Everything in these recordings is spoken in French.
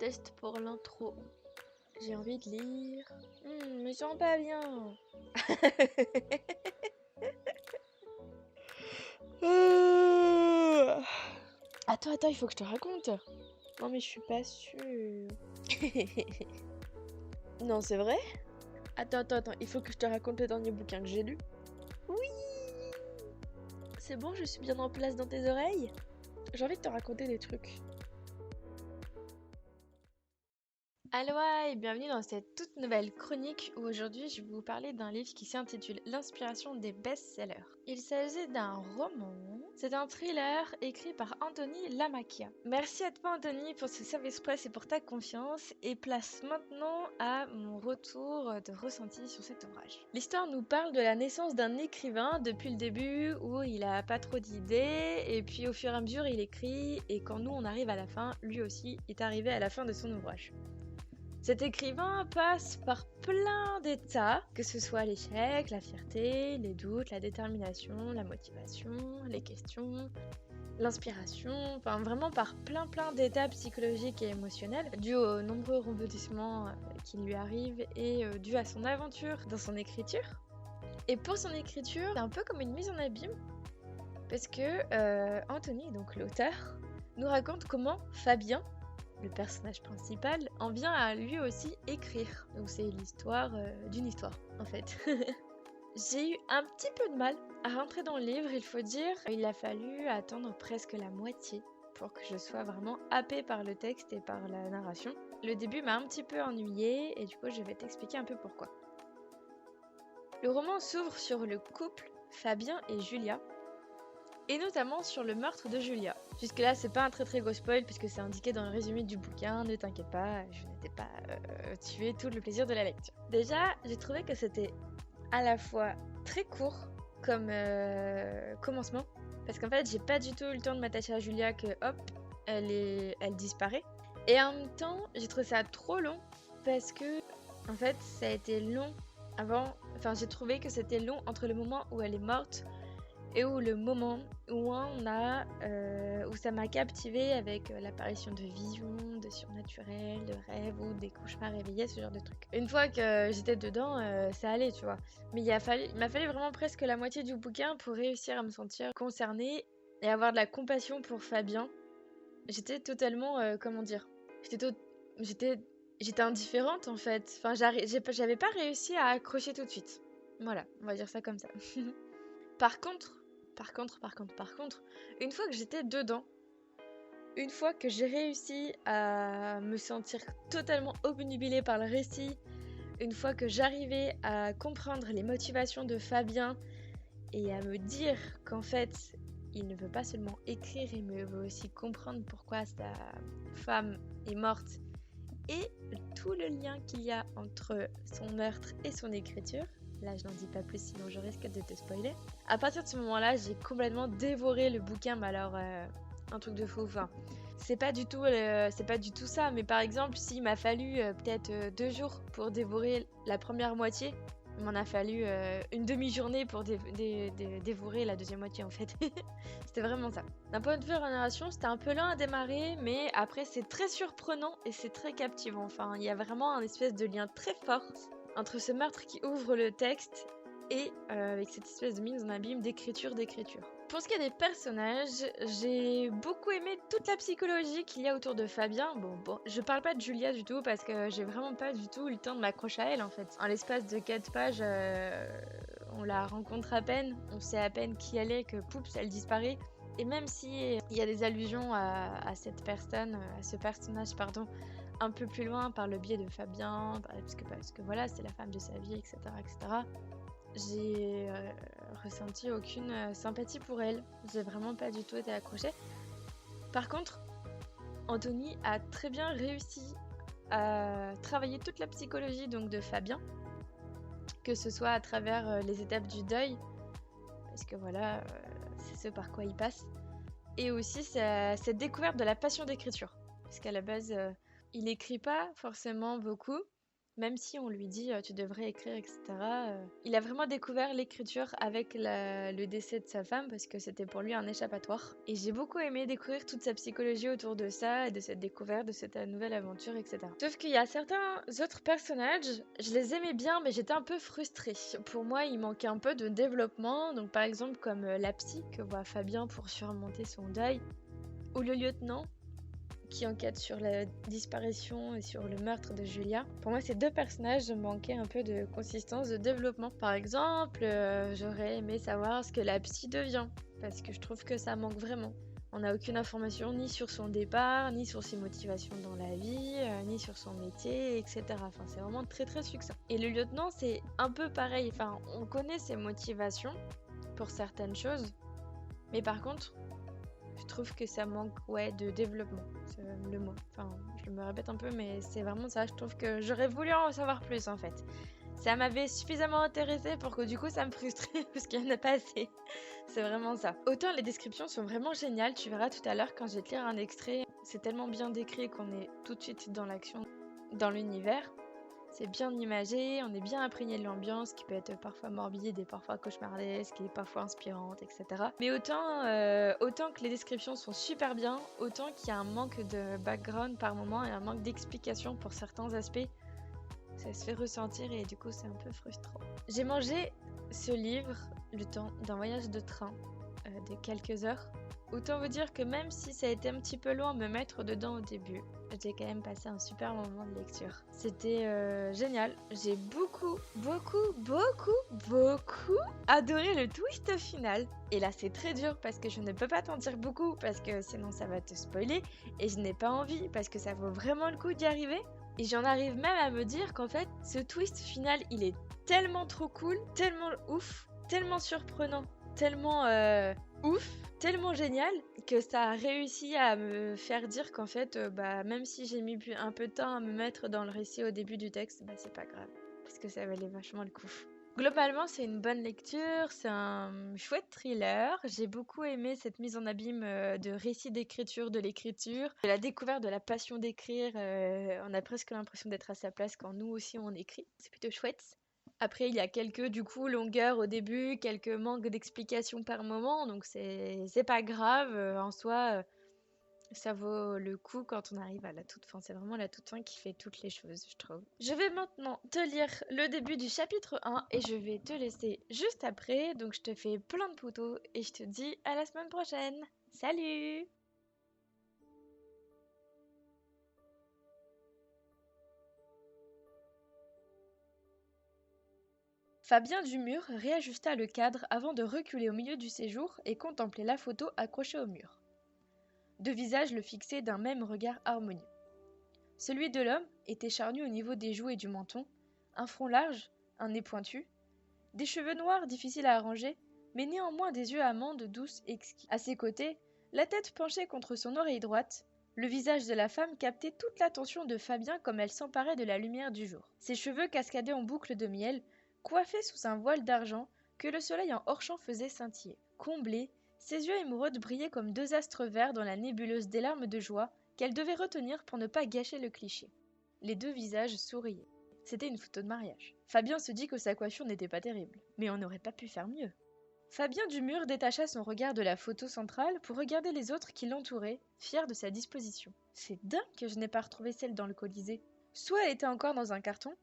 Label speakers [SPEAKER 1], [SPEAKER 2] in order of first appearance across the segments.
[SPEAKER 1] test pour l'intro. J'ai envie de lire. Je me sens pas bien. Attends, il faut que je te raconte. Non mais je suis pas sûre. Non, c'est vrai? Attends, il faut que je te raconte le dernier bouquin que j'ai lu. Oui! C'est bon, je suis bien en place dans tes oreilles? J'ai envie de te raconter des trucs. Aloha et bienvenue dans cette toute nouvelle chronique où aujourd'hui je vais vous parler d'un livre qui s'intitule L'inspiration des best-sellers. Il s'agit d'un roman, c'est un thriller écrit par Anthony Lamacchia. Merci à toi Anthony pour ce service presse et pour ta confiance et place maintenant à mon retour de ressenti sur cet ouvrage. L'histoire nous parle de la naissance d'un écrivain depuis le début où il a pas trop d'idées et puis au fur et à mesure il écrit et quand nous on arrive à la fin, lui aussi est arrivé à la fin de son ouvrage. Cet écrivain passe par plein d'états, que ce soit l'échec, la fierté, les doutes, la détermination, la motivation, les questions, l'inspiration, enfin vraiment par plein d'étapes psychologiques et émotionnelles, dues aux nombreux rebondissements qui lui arrivent et dues à son aventure dans son écriture. Et pour son écriture, c'est un peu comme une mise en abîme, parce que Anthony, donc l'auteur, nous raconte comment Fabien, le personnage principal, en vient à lui aussi écrire. Donc c'est l'histoire d'une histoire, en fait. J'ai eu un petit peu de mal à rentrer dans le livre, il faut dire. Il a fallu attendre presque la moitié pour que je sois vraiment happée par le texte et par la narration. Le début m'a un petit peu ennuyée et du coup je vais t'expliquer un peu pourquoi. Le roman s'ouvre sur le couple Fabien et Julia, et notamment sur le meurtre de Julia. Jusque là c'est pas un très gros spoil puisque c'est indiqué dans le résumé du bouquin, ne t'inquiète pas, je n'étais pas tué tout le plaisir de la lecture. Déjà j'ai trouvé que c'était à la fois très court comme commencement, parce qu'en fait j'ai pas du tout eu le temps de m'attacher à Julia que hop, elle disparaît. Et en même temps j'ai trouvé ça trop long parce que en fait ça a été long avant, enfin j'ai trouvé que c'était long entre le moment où elle est morte et où le moment où où ça m'a captivée avec l'apparition de visions, de surnaturel, de rêves ou des cauchemars réveillés, ce genre de trucs. Une fois que j'étais dedans, ça allait, tu vois. Mais il m'a fallu vraiment presque la moitié du bouquin pour réussir à me sentir concernée et avoir de la compassion pour Fabien. J'étais totalement, comment dire, j'étais indifférente en fait. Enfin, j'avais pas réussi à accrocher tout de suite. Voilà, on va dire ça comme ça. Par contre, une fois que j'étais dedans, une fois que j'ai réussi à me sentir totalement obnubilée par le récit, une fois que j'arrivais à comprendre les motivations de Fabien et à me dire qu'en fait, il ne veut pas seulement écrire, il me veut aussi comprendre pourquoi sa femme est morte et tout le lien qu'il y a entre son meurtre et son écriture. Là, je n'en dis pas plus, sinon je risque de te spoiler. À partir de ce moment-là, j'ai complètement dévoré le bouquin, mais alors un truc de fou. Enfin, c'est pas du tout ça. Mais par exemple, s'il m'a fallu peut-être 2 jours pour dévorer la première moitié, il m'en a fallu une demi-journée pour dévorer la deuxième moitié en fait. C'était vraiment ça. D'un point de vue narration, c'était un peu lent à démarrer, mais après c'est très surprenant et c'est très captivant. Enfin, il y a vraiment un espèce de lien très fort entre ce meurtre qui ouvre le texte et avec cette espèce de mise en abîme d'écriture. Pour ce qui est des personnages, j'ai beaucoup aimé toute la psychologie qu'il y a autour de Fabien. Bon, je parle pas de Julia du tout parce que j'ai vraiment pas du tout eu le temps de m'accrocher à elle en fait. En l'espace de 4 pages, on la rencontre à peine, on sait à peine qui elle est, que poups, elle disparaît. Et même si il y a des allusions à cette personne, à ce personnage, pardon, un peu plus loin par le biais de Fabien, parce que voilà, c'est la femme de sa vie, etc. J'ai ressenti aucune sympathie pour elle. J'ai vraiment pas du tout été accrochée. Par contre, Anthony a très bien réussi à travailler toute la psychologie donc de Fabien, que ce soit à travers les étapes du deuil, parce que voilà, c'est ce par quoi il passe, et aussi cette découverte de la passion d'écriture, parce qu'à la base, il écrit pas forcément beaucoup, même si on lui dit tu devrais écrire, etc. Il a vraiment découvert l'écriture avec le décès de sa femme parce que c'était pour lui un échappatoire. Et j'ai beaucoup aimé découvrir toute sa psychologie autour de ça et de cette découverte, de cette nouvelle aventure, etc. Sauf qu'il y a certains autres personnages, je les aimais bien, mais j'étais un peu frustrée. Pour moi, il manquait un peu de développement. Donc par exemple comme la psy que voit Fabien pour surmonter son deuil, ou le lieutenant qui enquête sur la disparition et sur le meurtre de Julia. Pour moi, ces deux personnages manquaient un peu de consistance, de développement. Par exemple, j'aurais aimé savoir ce que la psy devient, parce que je trouve que ça manque vraiment. On n'a aucune information ni sur son départ, ni sur ses motivations dans la vie, ni sur son métier, etc. Enfin, c'est vraiment très très succinct. Et le lieutenant, c'est un peu pareil. Enfin, on connaît ses motivations pour certaines choses, mais par contre, je trouve que ça manque de développement, c'est le mot. Enfin, je me répète un peu, mais c'est vraiment ça. Je trouve que j'aurais voulu en savoir plus en fait. Ça m'avait suffisamment intéressé pour que du coup ça me frustrait parce qu'il n'y en a pas assez. C'est vraiment ça. Autant les descriptions sont vraiment géniales, tu verras tout à l'heure quand je vais te lire un extrait. C'est tellement bien décrit qu'on est tout de suite dans l'action, dans l'univers. C'est bien imagé, on est bien imprégné de l'ambiance qui peut être parfois morbide et parfois cauchemardesque et parfois inspirante, etc. Mais autant que les descriptions sont super bien, autant qu'il y a un manque de background par moment et un manque d'explication pour certains aspects. Ça se fait ressentir et du coup c'est un peu frustrant. J'ai mangé ce livre le temps d'un voyage de train de quelques heures. Autant vous dire que même si ça a été un petit peu long à me mettre dedans au début, j'ai quand même passé un super moment de lecture. C'était génial. J'ai beaucoup adoré le twist final. Et là c'est très dur parce que je ne peux pas t'en dire beaucoup parce que sinon ça va te spoiler. Et je n'ai pas envie parce que ça vaut vraiment le coup d'y arriver. Et j'en arrive même à me dire qu'en fait ce twist final il est tellement trop cool, tellement ouf, tellement surprenant, tellement ouf, tellement génial que ça a réussi à me faire dire qu'en fait, même si j'ai mis un peu de temps à me mettre dans le récit au début du texte, c'est pas grave, parce que ça valait vachement le coup. Globalement, c'est une bonne lecture, c'est un chouette thriller. J'ai beaucoup aimé cette mise en abîme de récit d'écriture, de l'écriture, de la découverte de la passion d'écrire. On a presque l'impression d'être à sa place quand nous aussi on écrit. C'est plutôt chouette. Après, il y a quelques, du coup, longueurs au début, quelques manques d'explications par moment, donc c'est pas grave. En soi, ça vaut le coup quand on arrive à la toute fin. C'est vraiment la toute fin qui fait toutes les choses, je trouve. Je vais maintenant te lire le début du chapitre 1 et je vais te laisser juste après. Donc, je te fais plein de poteaux et je te dis à la semaine prochaine. Salut! Fabien Dumur réajusta le cadre avant de reculer au milieu du séjour et contempler la photo accrochée au mur. Deux visages le fixaient d'un même regard harmonieux. Celui de l'homme était charnu au niveau des joues et du menton, un front large, un nez pointu, des cheveux noirs difficiles à arranger, mais néanmoins des yeux amandes douces et exquis. À ses côtés, la tête penchée contre son oreille droite, le visage de la femme captait toute l'attention de Fabien comme elle s'emparait de la lumière du jour. Ses cheveux cascadaient en boucles de miel, coiffés sous un voile d'argent que le soleil en hors-champ faisait scintiller. Comblé, ses yeux émeraudes brillaient comme deux astres verts dans la nébuleuse des larmes de joie qu'elle devait retenir pour ne pas gâcher le cliché. Les deux visages souriaient. C'était une photo de mariage. Fabien se dit que sa coiffure n'était pas terrible, mais on n'aurait pas pu faire mieux. Fabien Dumur détacha son regard de la photo centrale pour regarder les autres qui l'entouraient, fier de sa disposition. C'est dingue que je n'ai pas retrouvé celle dans le Colisée. Soit elle était encore dans un carton,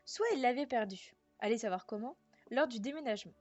[SPEAKER 1] soit il l'avait perdue. Allez savoir comment, lors du déménagement.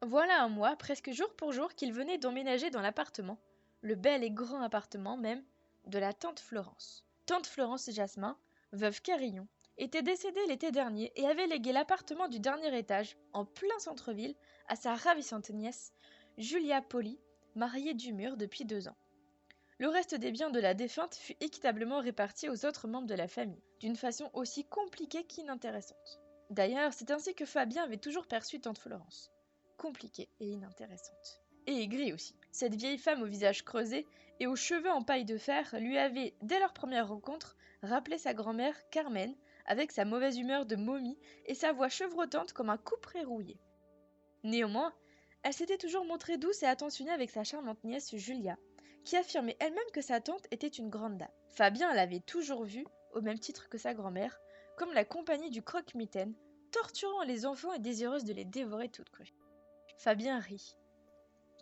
[SPEAKER 1] Voilà un mois, presque jour pour jour, qu'il venait d'emménager dans l'appartement, le bel et grand appartement même, de la tante Florence. Tante Florence Jasmin, veuve Carillon, était décédée l'été dernier et avait légué l'appartement du dernier étage, en plein centre-ville, à sa ravissante nièce, Julia Poli, mariée Dumur depuis 2 ans. Le reste des biens de la défunte fut équitablement réparti aux autres membres de la famille, d'une façon aussi compliquée qu'inintéressante. D'ailleurs, c'est ainsi que Fabien avait toujours perçu tante Florence. Compliquée et inintéressante. Et aigrie aussi. Cette vieille femme au visage creusé et aux cheveux en paille de fer lui avait, dès leur première rencontre, rappelé sa grand-mère Carmen, avec sa mauvaise humeur de momie et sa voix chevrotante comme un couperet rouillé. Néanmoins, elle s'était toujours montrée douce et attentionnée avec sa charmante nièce Julia, qui affirmait elle-même que sa tante était une grande dame. Fabien l'avait toujours vue, au même titre que sa grand-mère, comme la compagnie du croque-mitaine, torturant les enfants et désireuse de les dévorer toutes crues. Fabien rit.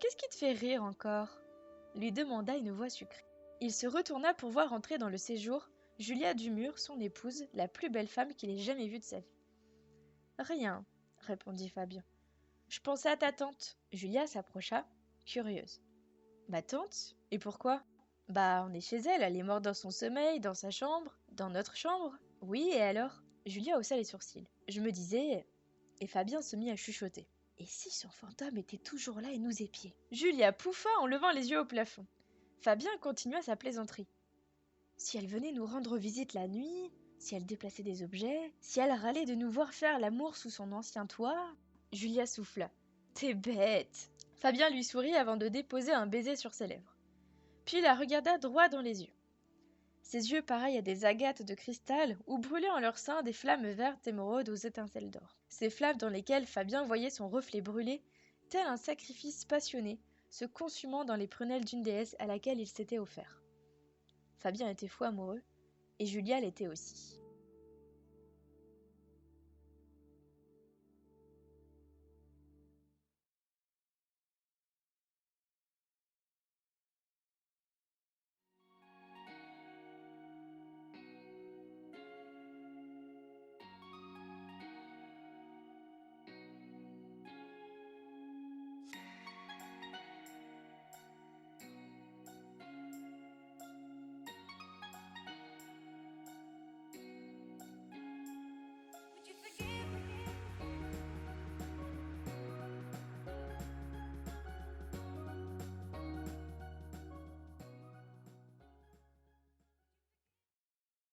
[SPEAKER 1] Qu'est-ce qui te fait rire encore lui demanda une voix sucrée. Il se retourna pour voir entrer dans le séjour Julia Dumur, son épouse, la plus belle femme qu'il ait jamais vue de sa vie. Rien, répondit Fabien. Je pensais à ta tante. Julia s'approcha, curieuse. Ma tante? Et pourquoi? Bah, on est chez elle, elle est morte dans son sommeil, dans sa chambre, dans notre chambre. Oui, et alors? Julia haussa les sourcils. Je me disais... Et Fabien se mit à chuchoter. Et si son fantôme était toujours là et nous épiait? Julia pouffa en levant les yeux au plafond. Fabien continua sa plaisanterie. Si elle venait nous rendre visite la nuit, si elle déplaçait des objets, si elle râlait de nous voir faire l'amour sous son ancien toit... Julia souffla. T'es bête! Fabien lui sourit avant de déposer un baiser sur ses lèvres. Puis la regarda droit dans les yeux. Ses yeux pareils à des agates de cristal où brûlaient en leur sein des flammes vertes émeraudes aux étincelles d'or. Ces flammes dans lesquelles Fabien voyait son reflet brûler, tel un sacrifice passionné, se consumant dans les prunelles d'une déesse à laquelle il s'était offert. Fabien était fou amoureux, et Julia l'était aussi.